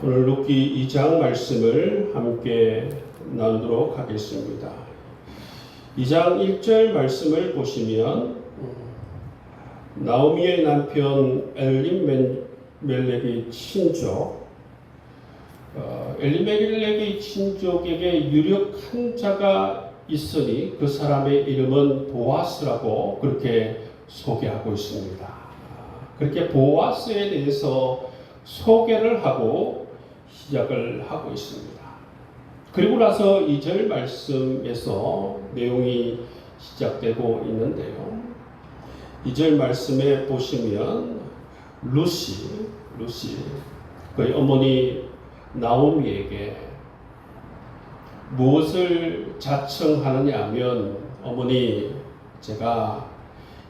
오늘 룻기 2장 말씀을 함께 나누도록 하겠습니다. 2장 1절 말씀을 보시면 나오미의 남편 엘리멜렉의 친족, 엘리멜렉의 친족에게 유력한 자가 있으니 그 사람의 이름은 보아스라고 그렇게 소개하고 있습니다. 그렇게 보아스에 대해서 소개를 하고 시작을 하고 있습니다. 그리고 나서 2절 말씀에서 내용이 시작되고 있는데요. 2절 말씀에 보시면 루시 그의 어머니 나오미에게 무엇을 자청하느냐 하면, 어머니, 제가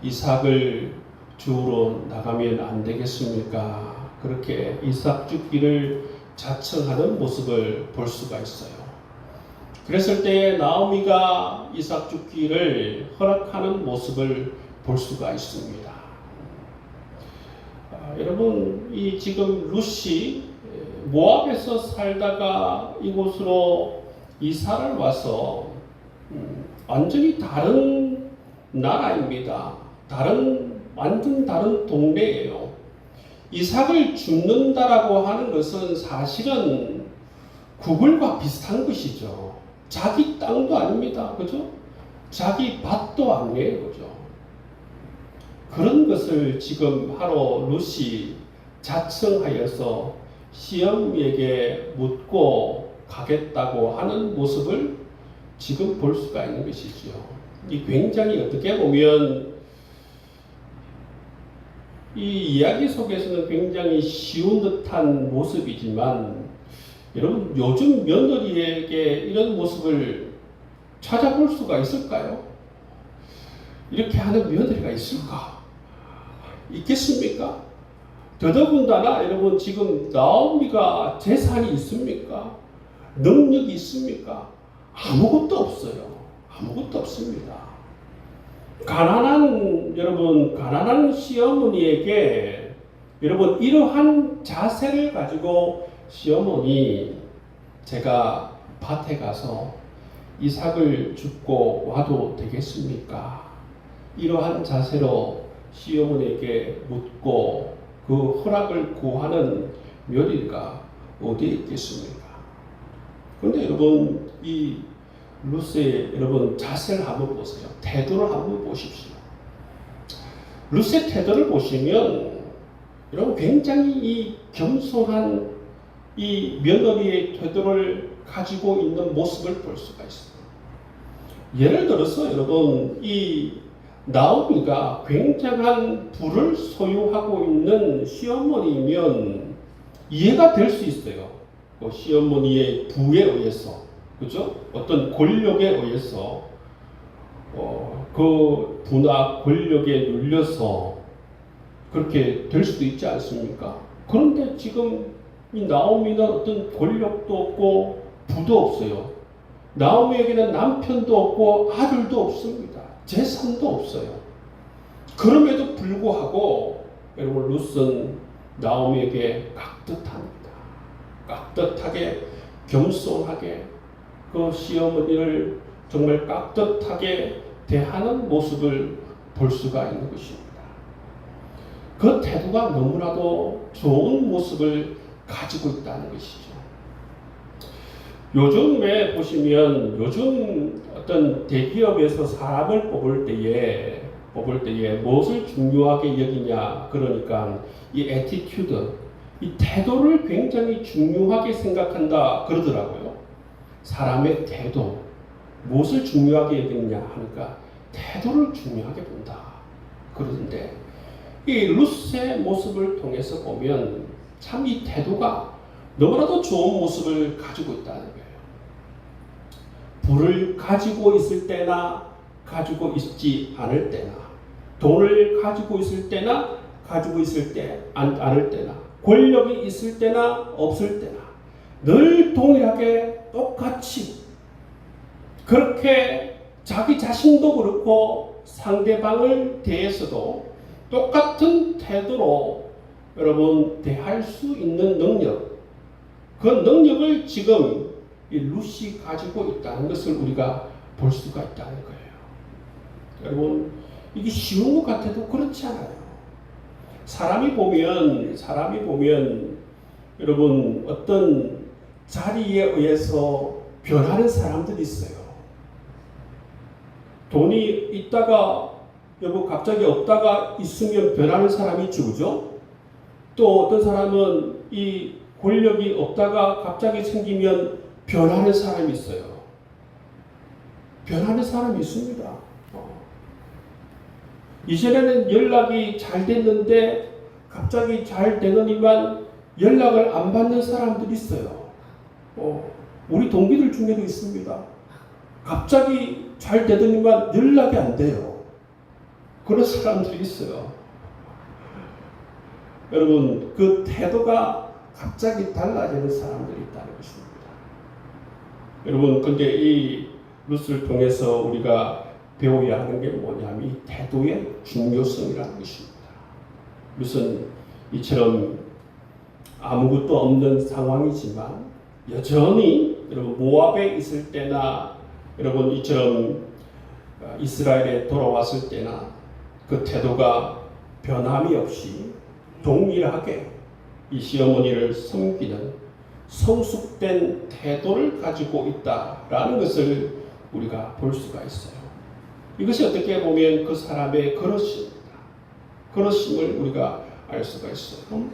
이삭을 주우러 나가면 안 되겠습니까? 그렇게 이삭 죽기를 자청하는 모습을 볼 수가 있어요. 그랬을 때 나오미가 이삭 죽기를 허락하는 모습을 볼 수가 있습니다. 여러분, 이 지금 룻이 모압에서 살다가 이곳으로 이사를 와서 완전히 다른 나라입니다. 완전 다른 동네예요. 이삭을 줍는다라고 하는 것은 사실은 구글과 비슷한 것이죠. 자기 땅도 아닙니다. 그죠? 자기 밭도 아니에요. 그죠? 그런 것을 지금 하러 룻이 자청하여서 시어미에게 묻고 가겠다고 하는 모습을 지금 볼 수가 있는 것이죠. 이 굉장히 어떻게 보면 이 이야기 속에서는 굉장히 쉬운 듯한 모습이지만, 여러분, 요즘 며느리에게 이런 모습을 찾아볼 수가 있을까요? 이렇게 하는 며느리가 있을까? 있겠습니까? 더더군다나 여러분, 지금 나오미가 재산이 있습니까? 능력이 있습니까? 아무것도 없어요. 아무것도 없습니다. 가난한 시어머니에게 여러분, 이러한 자세를 가지고 시어머니, 제가 밭에 가서 이삭을 줍고 와도 되겠습니까? 이러한 자세로 시어머니에게 묻고 그 허락을 구하는 며느리가 어디에 있겠습니까? 그런데 여러분, 이 룻의 여러분 자세를 한번 보세요. 태도를 한번 보십시오. 룻의 태도를 보시면 여러분, 굉장히 이 겸손한 이 며느리의 태도를 가지고 있는 모습을 볼 수가 있어요. 예를 들어서 여러분, 이 나오미가 굉장한 부를 소유하고 있는 시어머니이면 이해가 될 수 있어요. 시어머니의 부에 의해서, 그죠? 어떤 권력에 의해서 그 부나 권력에 눌려서 그렇게 될 수도 있지 않습니까? 그런데 지금 이 나오미는 어떤 권력도 없고 부도 없어요. 나오미에게는 남편도 없고 아들도 없습니다. 재산도 없어요. 그럼에도 불구하고 여러분, 룻은 나오미에게 깍듯합니다. 깍듯하게, 겸손하게 그 시어머니를 정말 깍듯하게 대하는 모습을 볼 수가 있는 것입니다. 그 태도가 너무나도 좋은 모습을 가지고 있다는 것이죠. 요즘에 보시면, 요즘 어떤 대기업에서 사람을 뽑을 때에 무엇을 중요하게 여기냐, 그러니까 이 애티튜드, 이 태도를 굉장히 중요하게 생각한다 그러더라고요. 사람의 태도, 무엇을 중요하게 여기느냐 하니까 태도를 중요하게 본다 그러던데, 이 룻의 모습을 통해서 보면 참 이 태도가 너무나도 좋은 모습을 가지고 있다는 거예요. 부를 가지고 있을 때나 가지고 있지 않을 때나, 돈을 가지고 있을 때나 가지고 있을 때 않을 때나, 권력이 있을 때나 없을 때나 늘 동일하게 똑같이 그렇게 자기 자신도 그렇고 상대방을 대해서도 똑같은 태도로 여러분 대할 수 있는 능력, 그 능력을 지금 이 룻이 가지고 있다는 것을 우리가 볼 수가 있다는 거예요. 여러분, 이게 쉬운 것 같아도 그렇지 않아요. 사람이 보면 여러분 어떤 자리에 의해서 변하는 사람들이 있어요. 돈이 있다가 여러분 갑자기 없다가 있으면 변하는 사람이 있죠, 그죠? 또 어떤 사람은 이 권력이 없다가 갑자기 생기면 변하는 사람이 있어요. 변하는 사람이 있습니다. 이전에는 연락이 잘 됐는데 갑자기 잘 되더니만 연락을 안 받는 사람들이 있어요. 우리 동기들 중에도 있습니다. 갑자기 잘 되더니만 연락이 안 돼요. 그런 사람들이 있어요. 여러분, 그 태도가 갑자기 달라지는 사람들이 있다는 것입니다. 여러분, 근데 이 룻을 통해서 우리가 배워야 하는 게 뭐냐면 이 태도의 중요성이라는 것입니다. 룻은 이처럼 아무것도 없는 상황이지만 여전히 여러분 모압에 있을 때나 여러분 이처럼 이스라엘에 돌아왔을 때나 그 태도가 변함이 없이 동일하게 이 시어머니를 섬기는 성숙된 태도를 가지고 있다라는 것을 우리가 볼 수가 있어요. 이것이 어떻게 보면 그 사람의 그릇입니다. 그릇임을 우리가 알 수가 있어요.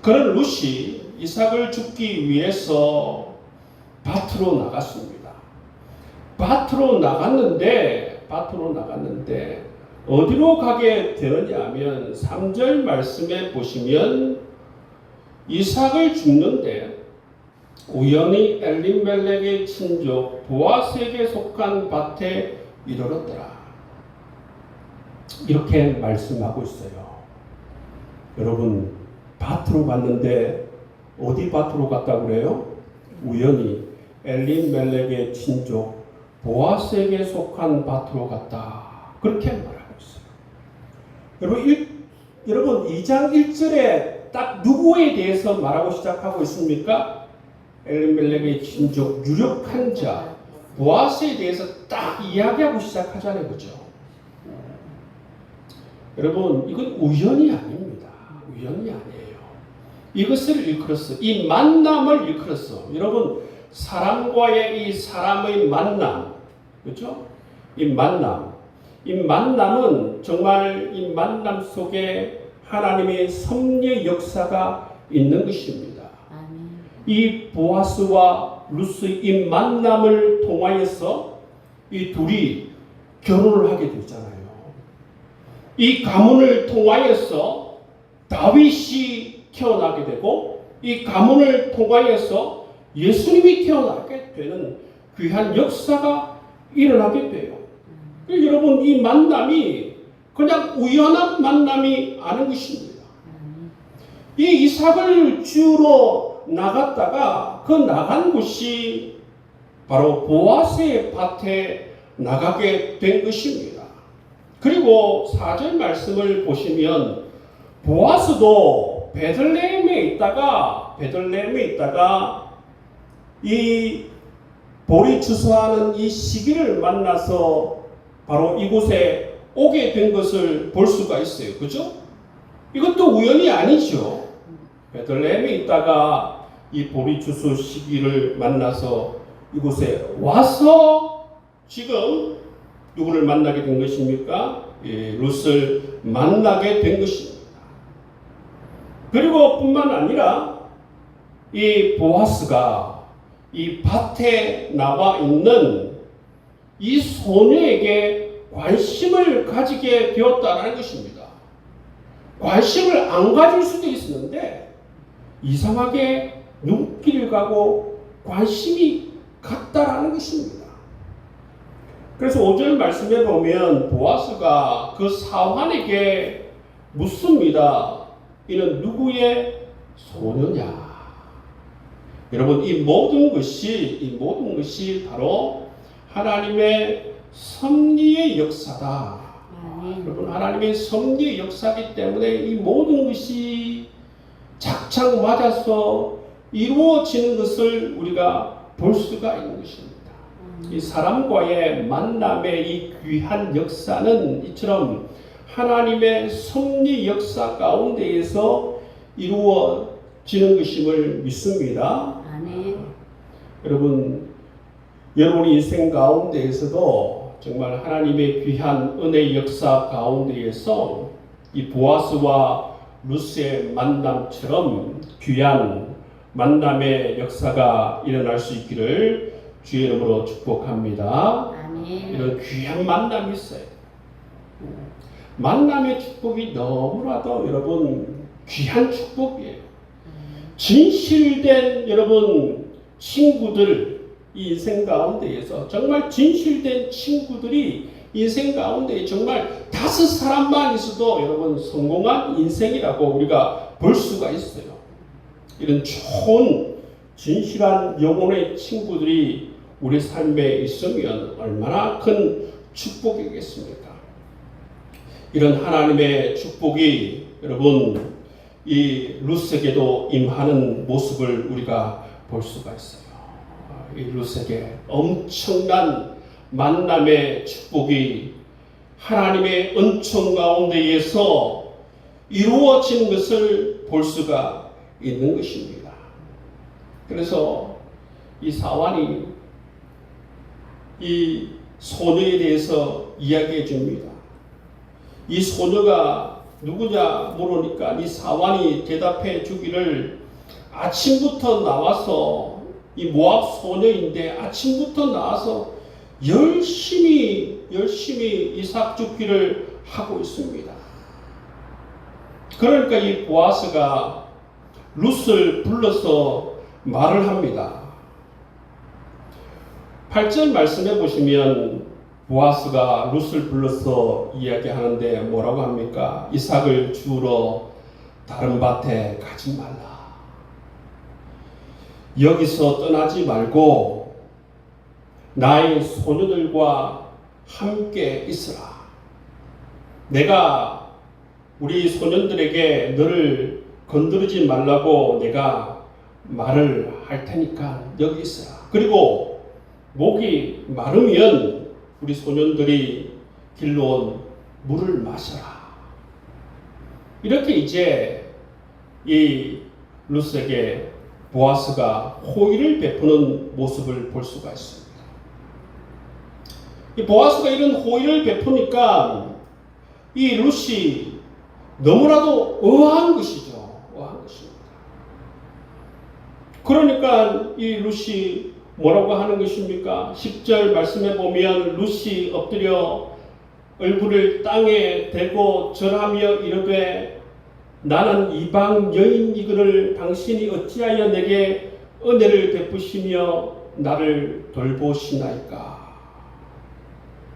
그런 룻이 이삭을 죽기 위해서 밭으로 나갔습니다. 밭으로 나갔는데 어디로 가게 되었냐면 3절 말씀에 보시면 이삭을 죽는데 우연히 엘리멜렉의 친족 보아스에게 속한 밭에 이르렀더라. 이렇게 말씀하고 있어요. 여러분, 밭으로 갔는데 어디 밭으로 갔다고 그래요? 우연히 엘리멜렉의 친족 보아스에게 속한 밭으로 갔다. 그렇게 말하고 있어요. 여러분 2장 1절에 딱 누구에 대해서 말하고 시작하고 있습니까? 엘리멜렉의 친족 유력한 자 보아스에 대해서 딱 이야기하고 시작하자는 거죠. 여러분, 이건 우연이 아닙니다. 우연이 아니에요. 이것을 일컬었어. 이 만남을 일컬었어. 여러분, 사람과의 이 사람의 만남, 그렇죠? 이 만남은 정말 이 만남 속에 하나님의 섭리의 역사가 있는 것입니다. 이 보아스와 룻의 이 만남을 통하여서 이 둘이 결혼을 하게 되잖아요. 이 가문을 통하여서 다윗이 태어나게 되고 이 가문을 통하여서 예수님이 태어나게 되는 귀한 역사가 일어나게 돼요. 여러분, 이 만남이 그냥 우연한 만남이 아닌 것입니다. 이 이삭을 주우러 나갔다가 그 나간 곳이 바로 보아스의 밭에 나가게 된 것입니다. 그리고 4절 말씀을 보시면 보아스도 베들레헴에 있다가 이 볼이 추수하는 이 시기를 만나서 바로 이곳에 오게 된 것을 볼 수가 있어요. 그죠? 이것도 우연이 아니죠. 베들레헴에 있다가 이 보리 추수 시기를 만나서 이곳에 와서 지금 누구를 만나게 된 것입니까? 룻을 만나게 된 것입니다. 그리고 뿐만 아니라 이 보아스가 이 밭에 나와 있는 이 소녀에게 관심을 가지게 되었다는 것입니다. 관심을 안 가질 수도 있었는데 이상하게 눈길을 가고 관심이 갔다라는 것입니다. 그래서 5절 말씀에 보면 보아스가 그 사환에게 묻습니다. 이는 누구의 소녀냐? 여러분, 이 모든 것이 바로 하나님의 섭리의 역사다. 여러분, 하나님의 섭리의 역사이기 때문에 이 모든 것이 착착 맞아서 이루어지는 것을 우리가 볼 수가 있는 것입니다. 이 사람과의 만남의 이 귀한 역사는 이처럼 하나님의 섭리 역사 가운데에서 이루어지는 것임을 믿습니다. 아멘. 여러분의 인생 가운데에서도 정말 하나님의 귀한 은혜의 역사 가운데에서 이 보아스와 루스의 만남처럼 귀한 만남의 역사가 일어날 수 있기를 주의 이름으로 축복합니다. 아멘. 이런 귀한 만남이 있어요. 만남의 축복이 너무나도 여러분 귀한 축복이에요. 진실된 여러분 친구들, 이 인생 가운데에서 정말 진실된 친구들이 인생 가운데 정말 5사람만 있어도 여러분 성공한 인생이라고 우리가 볼 수가 있어요. 이런 좋은 진실한 영혼의 친구들이 우리 삶에 있으면 얼마나 큰 축복이겠습니까? 이런 하나님의 축복이 여러분 이 루스에게도 임하는 모습을 우리가 볼 수가 있어요. 이 루스에게 엄청난 만남의 축복이 하나님의 은총 가운데에서 이루어진 것을 볼 수가 있는 것입니다. 그래서 이 사환이 이 소녀에 대해서 이야기해 줍니다. 이 소녀가 누구냐 물으니까 이 사환이 대답해 주기를 아침부터 나와서 이 모압 소녀인데 아침부터 나와서 열심히 이삭 줍기를 하고 있습니다. 그러니까 이 보아스가 룻을 불러서 말을 합니다. 8절 말씀해 보시면 보아스가 룻을 불러서 이야기하는데 뭐라고 합니까? 이삭을 주우러 다른 밭에 가지 말라. 여기서 떠나지 말고 나의 소녀들과 함께 있으라. 내가 우리 소년들에게 너를 건드리지 말라고 내가 말을 할 테니까 여기 있으라. 그리고 목이 마르면 우리 소년들이 길러온 물을 마셔라. 이렇게 이제 이 룻에게 보아스가 호의를 베푸는 모습을 볼 수가 있습니다. 이 보아스가 이런 호의를 베푸니까 이 룻이 너무나도 의아한 것이죠. 의아한 것입니다. 그러니까 이 룻이 뭐라고 하는 것입니까? 10절 말씀해 보면 룻이 엎드려 얼굴을 땅에 대고 절하며 이르되 나는 이방 여인이거늘 당신이 어찌하여 내게 은혜를 베푸시며 나를 돌보시나이까.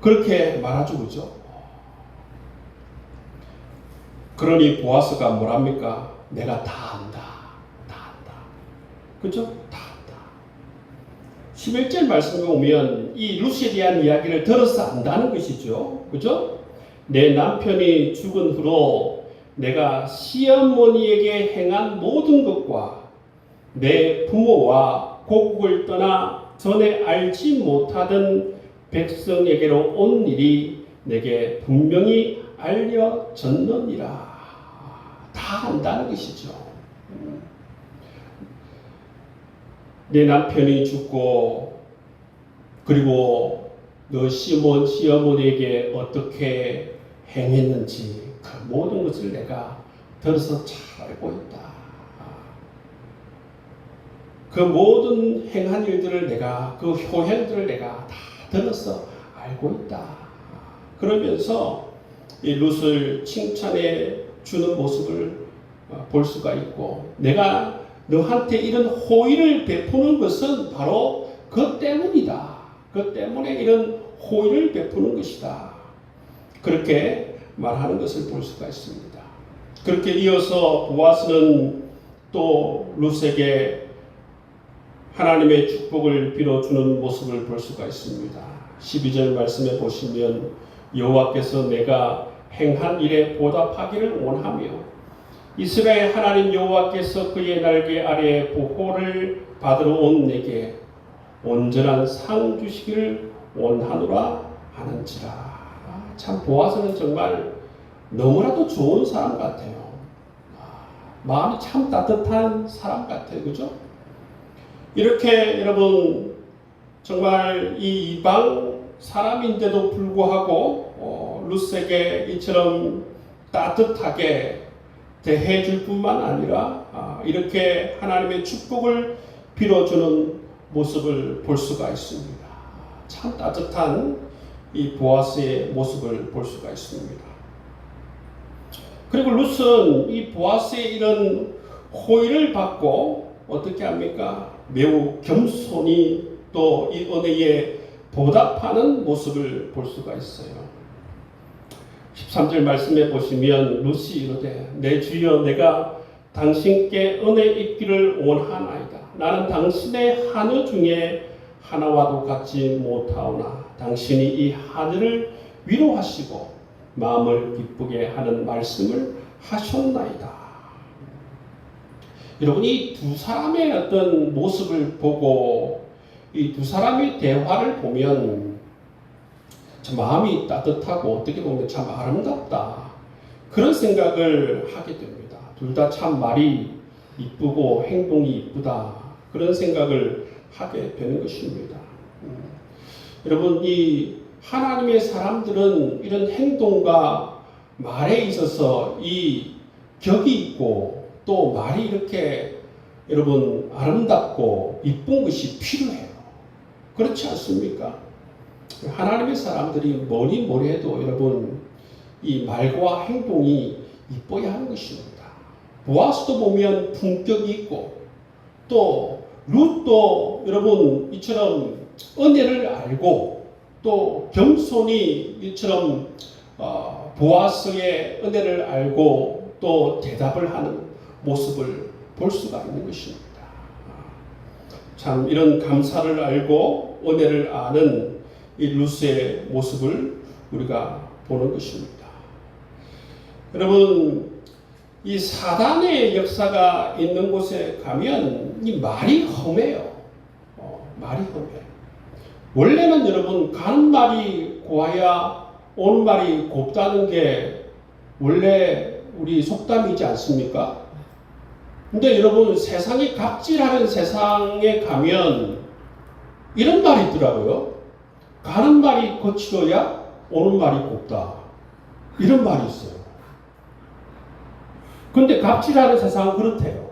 그렇게 말하죠. 그죠? 그러니 보아스가 뭐랍니까? 내가 다 안다. 다 안다. 그죠? 다 안다. 11절 말씀에 오면 이 룻에 대한 이야기를 들어서 안다는 것이죠. 그죠? 내 남편이 죽은 후로 내가 시어머니에게 행한 모든 것과 내 부모와 고국을 떠나 전에 알지 못하던 백성에게로 온 일이 내게 분명히 알려졌느니라. 다 안다는 것이죠. 내 남편이 죽고 그리고 너 시어머니에게 어떻게 행했는지 그 모든 것을 내가 들어서 잘 알고 있다. 그 모든 행한 일들을 내가 그 효행들을 내가 다 들어서 알고 있다. 그러면서 이 룻을 칭찬해 주는 모습을 볼 수가 있고 내가 너한테 이런 호의를 베푸는 것은 바로 그 때문이다. 그 때문에 이런 호의를 베푸는 것이다. 그렇게 말하는 것을 볼 수가 있습니다. 그렇게 이어서 보아스는 또 룻에게 하나님의 축복을 빌어주는 모습을 볼 수가 있습니다. 12절 말씀에 보시면 여호와께서 내가 행한 일에 보답하기를 원하며 이스라엘 하나님 여호와께서 그의 날개 아래에 보호를 받으러 온 내게 온전한 상 주시기를 원하노라 하는지라. 참 보아스는 정말 너무나도 좋은 사람 같아요. 마음이 참 따뜻한 사람 같아요. 그죠? 이렇게 여러분 정말 이 이방 사람인데도 불구하고 루스에게 이처럼 따뜻하게 대해줄 뿐만 아니라 이렇게 하나님의 축복을 빌어주는 모습을 볼 수가 있습니다. 참 따뜻한 이 보아스의 모습을 볼 수가 있습니다. 그리고 룻은 이 보아스의 이런 호의를 받고 어떻게 합니까? 매우 겸손히 또 이 은혜에 보답하는 모습을 볼 수가 있어요. 13절 말씀에 보시면 룻이 이르되 내 주여 내가 당신께 은혜 입기를 원하나이다. 나는 당신의 하늘 중에 하나와도 같지 못하오나 당신이 이 하늘을 위로하시고 마음을 기쁘게 하는 말씀을 하셨나이다. 여러분 이 두 사람의 어떤 모습을 보고 이 두 사람의 대화를 보면 참 마음이 따뜻하고 어떻게 보면 참 아름답다. 그런 생각을 하게 됩니다. 둘 다 참 말이 이쁘고 행동이 이쁘다. 그런 생각을 하게 되는 것입니다. 여러분 이 하나님의 사람들은 이런 행동과 말에 있어서 이 격이 있고 또 말이 이렇게 여러분 아름답고 이쁜 것이 필요해요. 그렇지 않습니까? 하나님의 사람들이 뭐니 해도 여러분 이 말과 행동이 이뻐야 하는 것입니다. 보아스도 보면 품격이 있고 또 룻도 여러분 이처럼 은혜를 알고 또 겸손히 이처럼 보아스의 은혜를 알고 또 대답을 하는 모습을 볼 수가 있는 것입니다. 참 이런 감사를 알고 은혜를 아는 이 룻의 모습을 우리가 보는 것입니다. 여러분 이 사단의 역사가 있는 곳에 가면 이 말이 험해요. 말이 험해요. 원래는 여러분 가는 말이 고와야 오는 말이 곱다는 게 원래 우리 속담이지 않습니까? 근데 여러분 세상이 갑질하는 세상에 가면 이런 말이 있더라고요. 가는 말이 거칠어야 오는 말이 곱다. 이런 말이 있어요. 근데 갑질하는 세상은 그렇대요.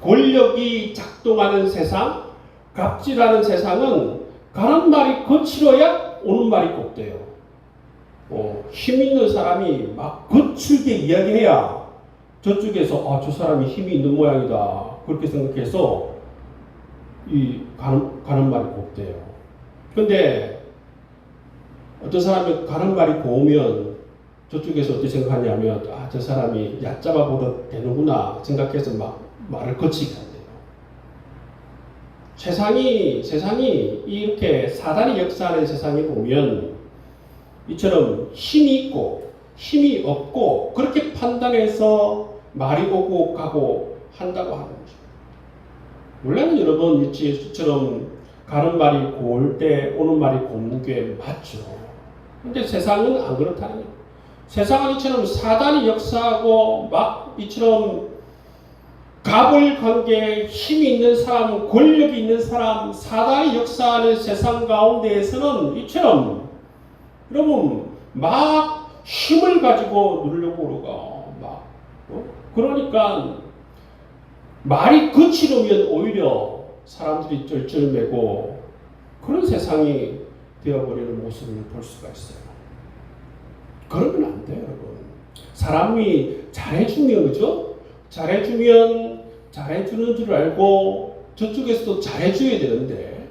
권력이 작동하는 세상, 갑질하는 세상은 가는 말이 거칠어야 오는 말이 곱대요. 힘 있는 사람이 막 거칠게 이야기해야 저쪽에서 저 사람이 힘이 있는 모양이다. 그렇게 생각해서 이 가는 말이 곱대요. 근데 어떤 사람이 가는 말이 고우면 저쪽에서 어떻게 생각하냐면 저 사람이 얕잡아 보도 되는구나 생각해서 막 말을 거치게 한대요. 세상이 이렇게 사단이 역사하는 세상에 보면 이처럼 힘이 있고 힘이 없고 그렇게 판단해서 말이 오고 가고 한다고 하는 거죠. 원래는 여러분 이처럼 가는 말이 고울 때 오는 말이 곱는 게 맞죠. 근데 세상은 안 그렇다는 거예요. 세상은 이처럼 사단이 역사하고 막 이처럼 갑을 관계에 힘이 있는 사람, 권력이 있는 사람, 사단이 역사하는 세상 가운데에서는 이처럼 여러분 막 힘을 가지고 누르려고 그러고 막 그러니까 말이 거칠으면 오히려 사람들이 쩔쩔매고 그런 세상이 되어버리는 모습을 볼 수가 있어요. 그러면 안 돼요, 여러분. 사람이 잘해주면, 그죠? 잘해주면 잘해주는 줄 알고 저쪽에서도 잘해줘야 되는데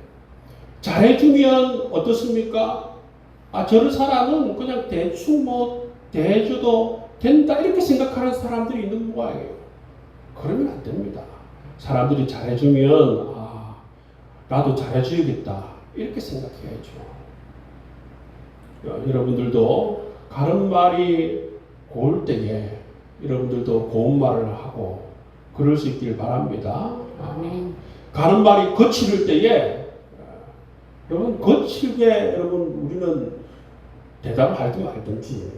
잘해주면 어떻습니까? 저런 사람은 그냥 대충 대해줘도 된다 이렇게 생각하는 사람들이 있는 모양이에요. 그러면 안 됩니다. 사람들이 잘해주면 나도 잘해줘야겠다 이렇게 생각해야죠. 여러분들도 가는 말이 고울 때에 여러분들도 고운 말을 하고 그럴 수 있길 바랍니다. 아멘. 가는 말이 거칠 때에 여러분 거칠게 여러분 우리는 대답하든 말든지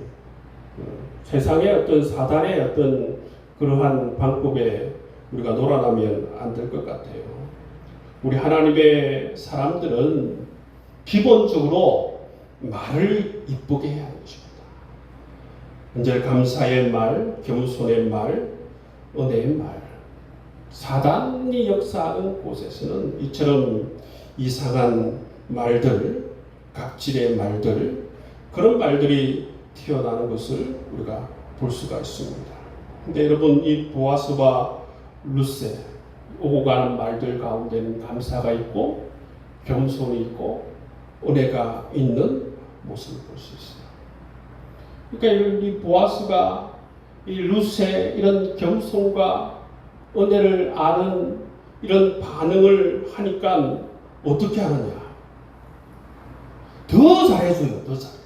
세상의 어떤 사단의 어떤 그러한 방법에 우리가 놀아나면 안 될 것 같아요. 우리 하나님의 사람들은 기본적으로 말을 이쁘게 해야 하는 것입니다. 언제 감사의 말, 겸손의 말, 은혜의 말. 사단이 역사하는 곳에서는 이처럼 이상한 말들, 각질의 말들, 그런 말들이 튀어나오는 것을 우리가 볼 수가 있습니다. 근데 여러분 이 보아스와 룻세 오고 가는 말들 가운데는 감사가 있고 겸손이 있고 은혜가 있는 모습을 볼 수 있어요. 그러니까 이 보아스가 이 룻세 이런 겸손과 은혜를 아는 이런 반응을 하니까 어떻게 하느냐? 더 잘해줘요. 더 잘해줘요.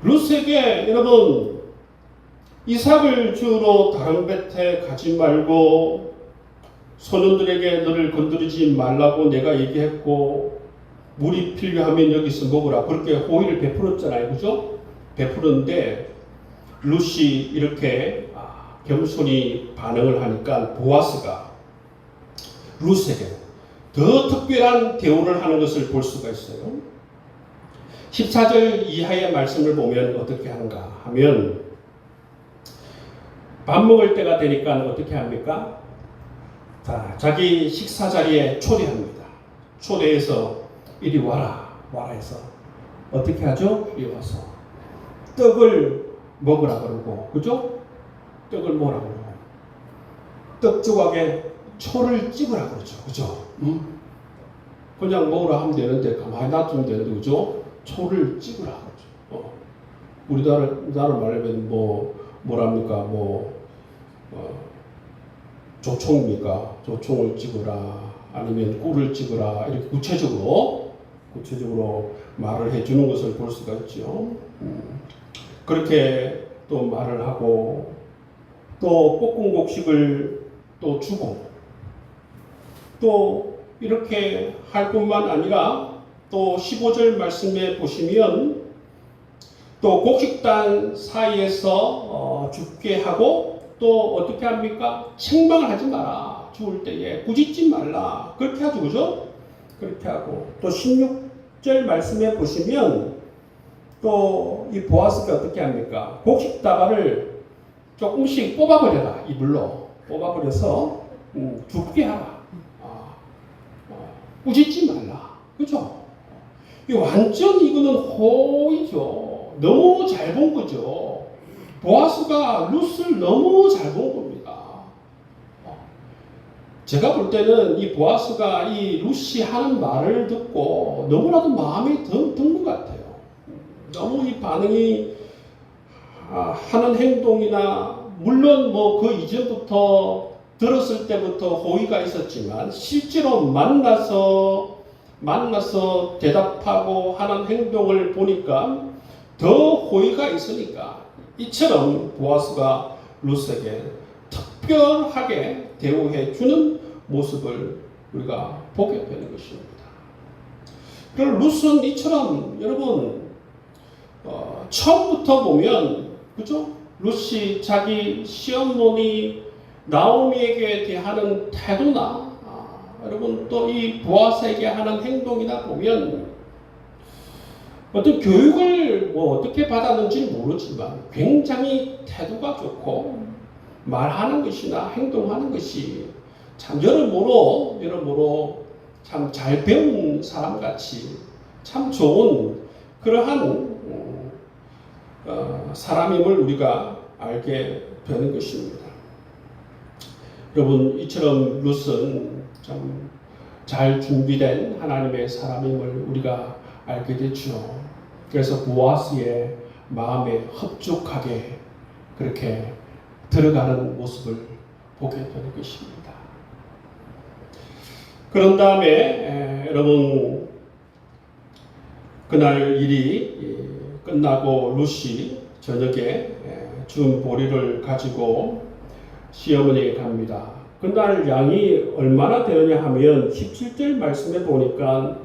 룻세에게 여러분 이삭을 주우러 다른 밭에 가지 말고 소년들에게 너를 건드리지 말라고 내가 얘기했고 물이 필요하면 여기서 먹으라 그렇게 호의를 베풀었잖아요. 그죠? 베푸는데 룻이 이렇게 겸손히 반응을 하니까 보아스가 룻에게 더 특별한 대우를 하는 것을 볼 수가 있어요. 14절 이하의 말씀을 보면 어떻게 하는가 하면 밥 먹을 때가 되니까 어떻게 합니까? 자, 자기 식사 자리에 초대합니다. 초대해서 이리 와라 해서 어떻게 하죠? 이리 와서 떡을 먹으라 그러고, 그죠? 떡을 먹으라 그러고 떡 조각에 초를 찍으라 그러죠. 그죠? 그냥 먹으라 하면 되는데 가만히 놔두면 되는데, 그죠? 초를 찍으라 그러죠. 우리나라 말하면 뭐랍니까? 조총입니까? 조총을 찍으라 아니면 꿀을 찍으라 이렇게 구체적으로 말을 해주는 것을 볼 수가 있죠. 그렇게 또 말을 하고 또 볶은 곡식을 또 주고 또 이렇게 할 뿐만 아니라 또 15절 말씀에 보시면 또 곡식단 사이에서 죽게 하고 또 어떻게 합니까? 책망을 하지 마라. 죽을 때에 꾸짖지 말라. 그렇게 하죠. 그죠? 그렇게 하고 또 16절 말씀에 보시면 또 이 보아스가 어떻게 합니까? 곡식 다발을 조금씩 뽑아버려라. 이불로 뽑아버려서 죽게 하라. 꾸짖지 말라. 그죠? 완전 이거는 호의죠. 너무 잘 본 거죠. 보아스가 룻을 너무 잘 본 겁니다. 제가 볼 때는 이 보아스가 이 룻이 하는 말을 듣고 너무나도 마음에 든 것 같아요. 너무 이 반응이 하는 행동이나 물론 그 이전부터 들었을 때부터 호의가 있었지만 실제로 만나서 대답하고 하는 행동을 보니까 더 호의가 있으니까 이처럼 보아스가 룻에게 특별하게 대우해 주는 모습을 우리가 보게 되는 것입니다. 그리고 룻은 이처럼 여러분 처음부터 보면 그죠? 룻이 자기 시어머니 나오미에게 대하는 태도나 여러분 또 이 보아스에게 하는 행동이나 보면 어떤 교육을 어떻게 받았는지 모르지만 굉장히 태도가 좋고 말하는 것이나 행동하는 것이 참 여러모로 참 잘 배운 사람같이 참 좋은 그러한 사람임을 우리가 알게 되는 것입니다. 여러분 이처럼 룻은 참 잘 준비된 하나님의 사람임을 우리가 알게 되죠. 그래서 보아스의 마음에 흡족하게 그렇게 들어가는 모습을 보게 되는 것입니다. 그런 다음에 여러분 그날 일이 끝나고 룻이 저녁에 준 보리를 가지고 시어머니에게 갑니다. 그날 양이 얼마나 되느냐 하면 17절 말씀에 보니까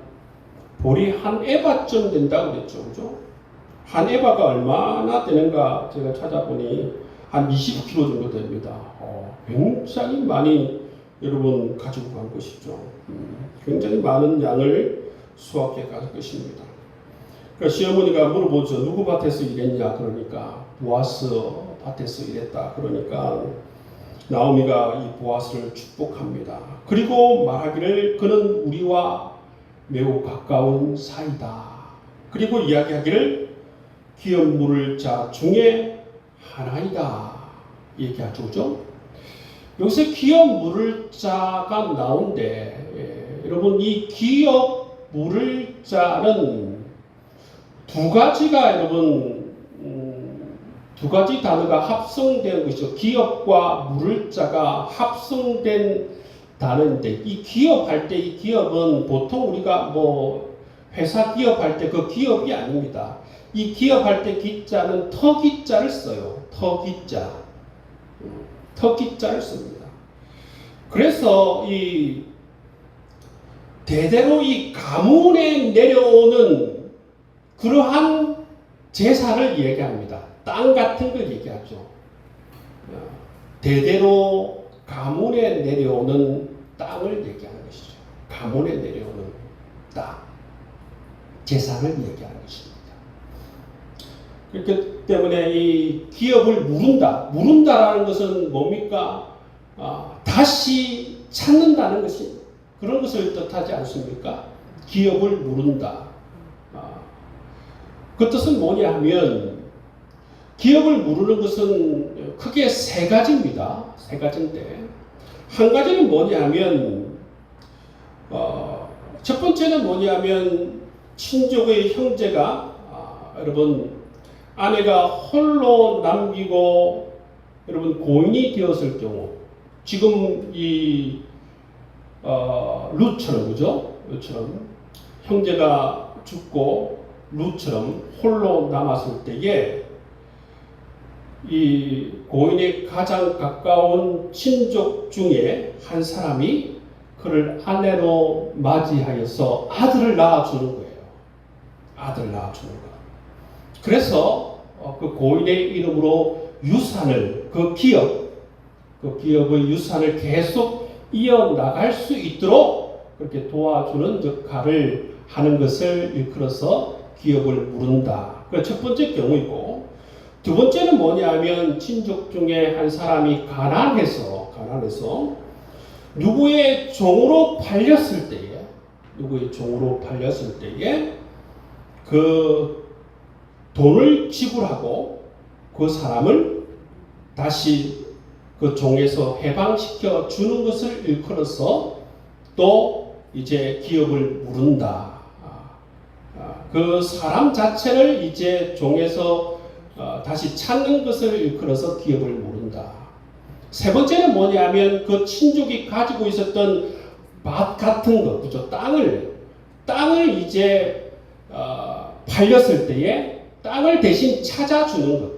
보리 한 에바쯤 된다고 그랬죠. 그죠? 한 에바가 얼마나 되는가 제가 찾아보니 한 20kg 정도 됩니다. 굉장히 많이 여러분 가지고 간 것이죠. 굉장히 많은 양을 수확해 갈 것입니다. 그러니까 시어머니가 물어보죠. 누구 밭에서 일했냐? 그러니까 보아스 밭에서 일했다. 그러니까 나오미가 이 보아스를 축복합니다. 그리고 말하기를 그는 우리와 매우 가까운 사이다. 그리고 이야기하기를 기업 물을 자 중에 하나이다. 얘기하죠. 그죠? 여기서 기업 물을 자가 나온데 여러분 이 기업 물을 자는 두 가지가 여러분 두 가지 단어가 합성된 것이죠. 기업과 물을 자가 합성된 단어인데 이 기업할 때 이 기업은 보통 우리가 뭐 회사 기업할 때 그 기업이 아닙니다. 이 기업할 때 기자는 터기자를 써요. 터기자. 터기자를 씁니다. 그래서 이 대대로 이 가문에 내려오는 그러한 재산을 얘기합니다. 땅 같은 걸 얘기하죠. 대대로 가문에 내려오는 땅을 얘기하는 것이죠. 가문에 내려오는 땅, 재산을 얘기하는 것입니다. 그렇기 때문에 이 기업을 무른다라는 것은 뭡니까? 다시 찾는다는 것이 그런 것을 뜻하지 않습니까? 기업을 무른다. 그 뜻은 뭐냐 하면 기업을 무르는 것은 크게 세 가지입니다. 세 가지인데 한 가지는 뭐냐 하면 첫 번째는 뭐냐 하면 친족의 형제가 여러분 아내가 홀로 남기고 여러분 고인이 되었을 경우 지금 이 룻처럼 그죠? 룻처럼 형제가 죽고 룻처럼 홀로 남았을 때에 이 고인의 가장 가까운 친족 중에 한 사람이 그를 아내로 맞이하여서 아들을 낳아주는 거예요. 아들을 낳아주는 거. 그래서 그 고인의 이름으로 유산을 그 기업의 유산을 계속 이어나갈 수 있도록 그렇게 도와주는 역할을 하는 것을 일컬어서 기업을 무른다. 그 첫 번째 경우이고 두 번째는 뭐냐면 친족 중에 한 사람이 가난해서 누구의 종으로 팔렸을 때에 그 돈을 지불하고 그 사람을 다시 그 종에서 해방시켜 주는 것을 일컬어서 또 이제 기업을 무른다. 그 사람 자체를 이제 종에서 다시 찾는 것을 일컬어서 기업을 무른다. 세 번째는 뭐냐면 그 친족이 가지고 있었던 밭 같은 것, 그죠? 땅을 이제 팔렸을 때에 땅을 대신 찾아주는 것.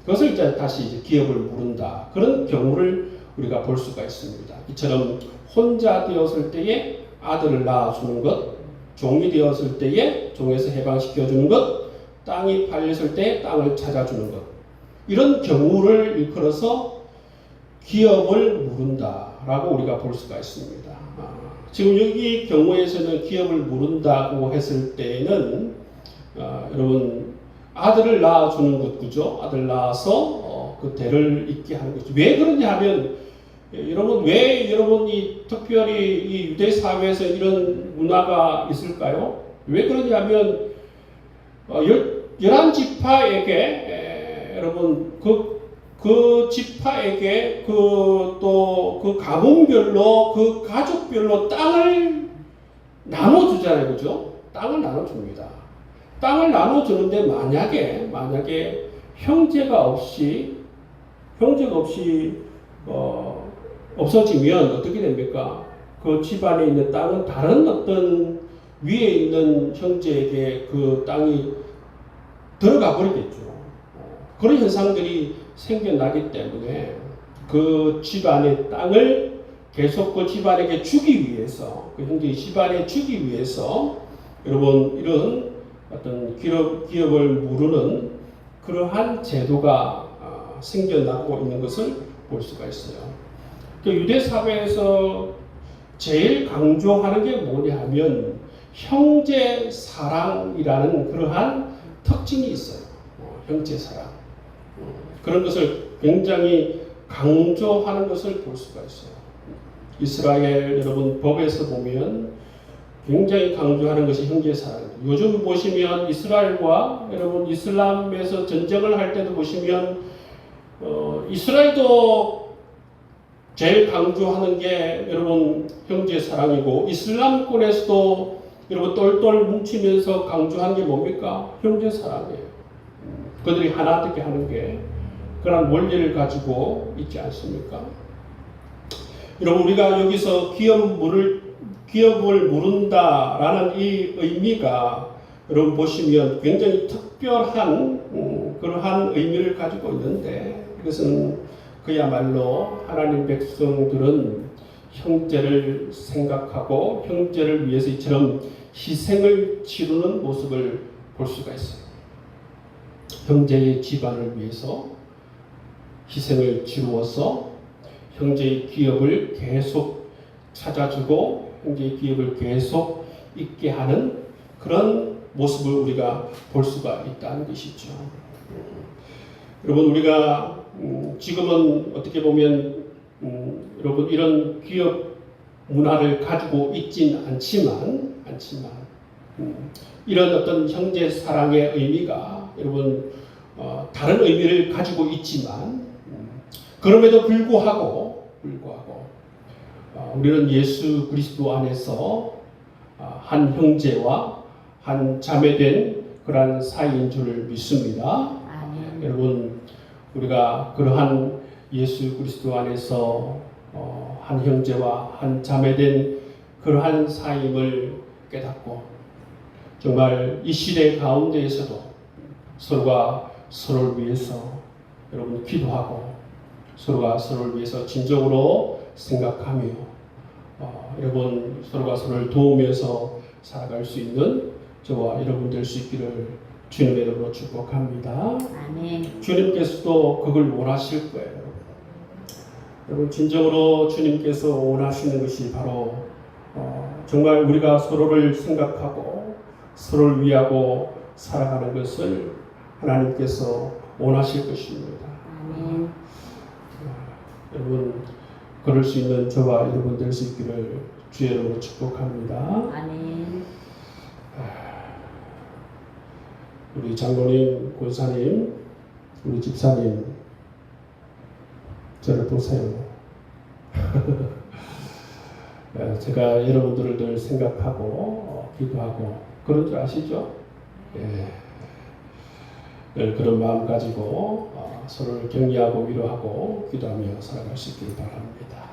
그것을 이제 다시 이제 기업을 무른다. 그런 경우를 우리가 볼 수가 있습니다. 이처럼 혼자 되었을 때에 아들을 낳아주는 것, 종이 되었을 때에 종에서 해방시켜주는 것, 땅이 팔렸을 때 땅을 찾아주는 것. 이런 경우를 일컬어서 기업을 무른다라고 우리가 볼 수가 있습니다. 지금 여기 경우에서는 기업을 무른다고 했을 때는 여러분 아들을 낳아주는 것, 그죠? 아들 낳아서 그 대를 잇게 하는 거죠. 왜 그러냐 하면 여러분 왜 여러분이 특별히 이 유대 사회에서 이런 문화가 있을까요? 왜 그러냐면 11지파에게 여러분 그 지파에게 그 가문별로 그 가족별로 땅을 나눠주잖아요, 그죠? 땅을 나눠줍니다. 땅을 나눠주는데 만약에 형제가 없이 없어지면 어떻게 됩니까? 그 집안에 있는 땅은 다른 어떤 위에 있는 형제에게 그 땅이 들어가 버리겠죠. 그런 현상들이 생겨나기 때문에 그 집안의 땅을 계속 그 집안에게 주기 위해서, 그 형제의 집안에 주기 위해서 여러분 이런 어떤 기업을 무르는 그러한 제도가 생겨나고 있는 것을 볼 수가 있어요. 그 유대 사회에서 제일 강조하는 게 뭐냐 하면 형제 사랑이라는 그러한 특징이 있어요. 형제 사랑. 그런 것을 굉장히 강조하는 것을 볼 수가 있어요. 이스라엘 여러분 법에서 보면 굉장히 강조하는 것이 형제 사랑입니다. 요즘 보시면 이스라엘과 여러분 이슬람에서 전쟁을 할 때도 보시면 이스라엘도 제일 강조하는 게 여러분 형제 사랑이고 이슬람권에서도 여러분 똘똘 뭉치면서 강조하는 게 뭡니까? 형제 사랑이에요. 그들이 하나 되게 하는 게 그런 원리를 가지고 있지 않습니까? 여러분 우리가 여기서 기업을 무른다라는 이 의미가 여러분 보시면 굉장히 특별한 그러한 의미를 가지고 있는데 이것은 그야말로 하나님 백성들은 형제를 생각하고 형제를 위해서 이처럼 희생을 치르는 모습을 볼 수가 있어요. 형제의 집안을 위해서 희생을 치루어서 형제의 기업을 계속 찾아주고 형제의 기업을 계속 있게 하는 그런 모습을 우리가 볼 수가 있다는 것이죠. 여러분 우리가 지금은 어떻게 보면 여러분 이런 기업 문화를 가지고 있진 않지만 이런 어떤 형제 사랑의 의미가 여러분 다른 의미를 가지고 있지만 그럼에도 불구하고 우리는 예수 그리스도 안에서 한 형제와 한 자매된 그러한 사이인 줄 믿습니다. 여러분 우리가 그러한 예수 그리스도 안에서 한 형제와 한 자매된 그러한 사임을 깨닫고 정말 이 시대 가운데에서도 서로가 서로를 위해서 여러분 기도하고 서로가 서로를 위해서 진정으로 생각하며 여러분 서로가 서로를 도우면서 살아갈 수 있는 저와 여러분 될 수 있기를 주님의 이름으로 축복합니다. 아멘. 주님께서도 그걸 원하실 거예요. 여러분 진정으로 주님께서 원하시는 것이 바로 정말 우리가 서로를 생각하고 서로를 위하고 살아가는 것을 하나님께서 원하실 것입니다. 아멘. 여러분 그럴 수 있는 저와 여러분 될 수 있기를 주의 이름으로 축복합니다. 아멘. 우리 장로님, 권사님, 우리 집사님 저를 보세요. 제가 여러분들을 늘 생각하고 기도하고 그런 줄 아시죠? 예. 늘 그런 마음 가지고 서로를 격려하고 위로하고 기도하며 살아갈 수 있기를 바랍니다.